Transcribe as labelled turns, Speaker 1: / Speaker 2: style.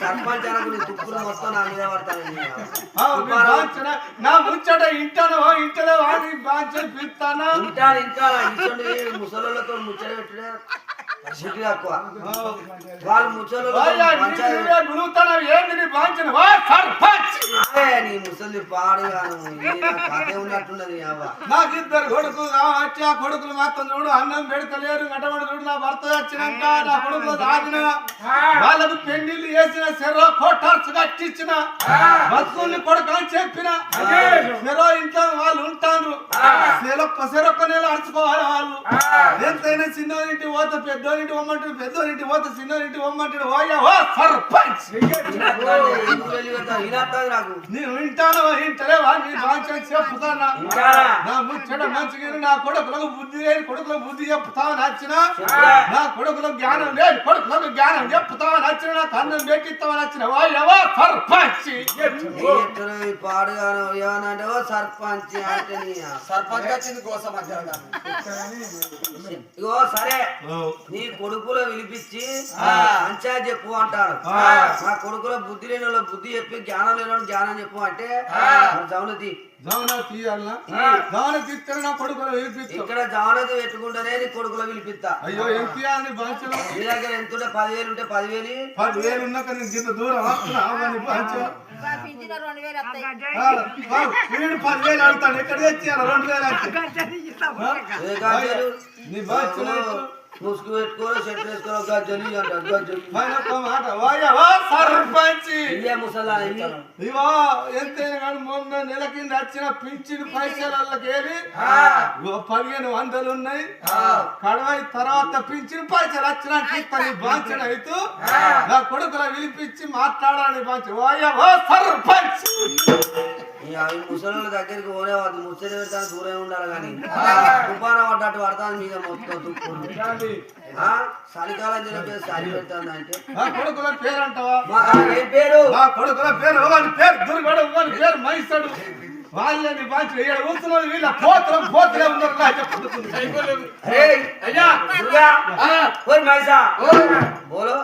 Speaker 1: సర్పంచ్ అనకు నీ తుప్పులు మొత్తం నా మీద పడతాను
Speaker 2: నా ముచ్చట ఇంటాను ఇంటలో వాడి బాగా పిలుస్తానా
Speaker 1: ఇంటాను ఇంటి ముసలితో ముచ్చట పెట్టుడే తక్కువ వాళ్ళు ముసలి నీ ముసలి పాడుగాను కథ ఉన్నట్టున్నది
Speaker 2: నాకు ఇద్దరు కొడుకులు కావచ్చు ఆ కొడుకులు మాత్రం చూడు అన్నం పెడతలేరు గటబడి చూడు నా భర్త వచ్చినాక నా కొడుకులు తాగిన వాళ్ళకు పెళ్లిళ్ళు వేసిన చెరో కోటార్స్ కట్టించిన బతుకుల్ని కొడుకు అని చెప్పిన చెరో ఇంట్లో వాళ్ళు ఉంటారు చెరొక్క నెల అడుచుకోవాలి వాళ్ళు ఎంతైనా చిన్నోరింటి పోతే పెద్దోరింటి పొమ్మంటాడు పెద్దోరింటి పోతే చిన్నోరింటి పొమ్మంటాడు ఓ సర్పంచ్ నేను వింటాను ఇంటలేవా నీ బాగా చెప్తానా నా ముచ్చట మంచిగా నా కొడుకులకు బుద్ధి లేని కొడుకులకు బుద్ధి చెప్తావు నచ్చిన నా కొడుకులకు జ్ఞానం లేని కొడుకులకు జ్ఞానం చెప్తావు నచ్చిన నాకు అన్నం పెట్టిస్తావు నచ్చిన ఓ సర్పంచ్
Speaker 1: పాడుగాను ఏమనంటే ఓ సర్పంచ్ అంటే
Speaker 3: సర్పంచ్ వచ్చింది కోసం
Speaker 1: ఇగో సరే నీ కొడుకులో పిలిపించి మంచిగా చెప్పు అంటారు నా కొడుకులో బుద్ధి లేని వాళ్ళు బుద్ధి చెప్పి జ్ఞానం లేని వాళ్ళు జ్ఞానం చెప్పు అంటే జౌనతి ఇక్కడ జవనతి పెట్టుకుంటేనే నీ కొడుకులో పిలిపిస్తా
Speaker 2: అయ్యో ఎంత
Speaker 1: నీ దగ్గర ఎంత ఉంటే 10,000 ఉంటే
Speaker 2: 10,000 ఉన్నాక నేను ఇంత దూరం వస్తున్నావు 10,000 అడుగుతాను ఎక్కడ తెచ్చాను 2,000 నీ బాధ్యత
Speaker 1: ముసుగు పెట్టుకోవాలి షర్ట్ వేసుకోవాలి గజ్జలి అంటారు గజ్జలి
Speaker 2: సర్పంచ్
Speaker 1: ఇవో
Speaker 2: ఎంతైనా కానీ మొన్న నెల కింద వచ్చిన పింఛన్ పైసలకి 1,500 ఉన్నాయి కడవై తర్వాత పింఛన్ పైసలు వచ్చినాక బాంచన అయితే నా కొడుకుల పిలిపించి మాట్లాడాలని బాంచ ఓ సర్పంచ్
Speaker 1: ముసలి దగ్గరికి పోనేవాడు ముచ్చట పెడతాను దూరం ఉండాలి కానీ తుఫాను పడ్డట్టు పడతాను మీద మొత్తం తుప్పు చలికాలం పేరు చలి పెడతాను అంటే
Speaker 2: కొడుకుల పేరు అంటావా
Speaker 1: ఏం పేరు
Speaker 2: కొడుకుల పేరు పేరు దుర్గడు పేరు మైసడు వాళ్ళని బాధ్యత కూర్చున్నది వీళ్ళ పోతలే ఉన్నారు
Speaker 1: అయ్యా బోలో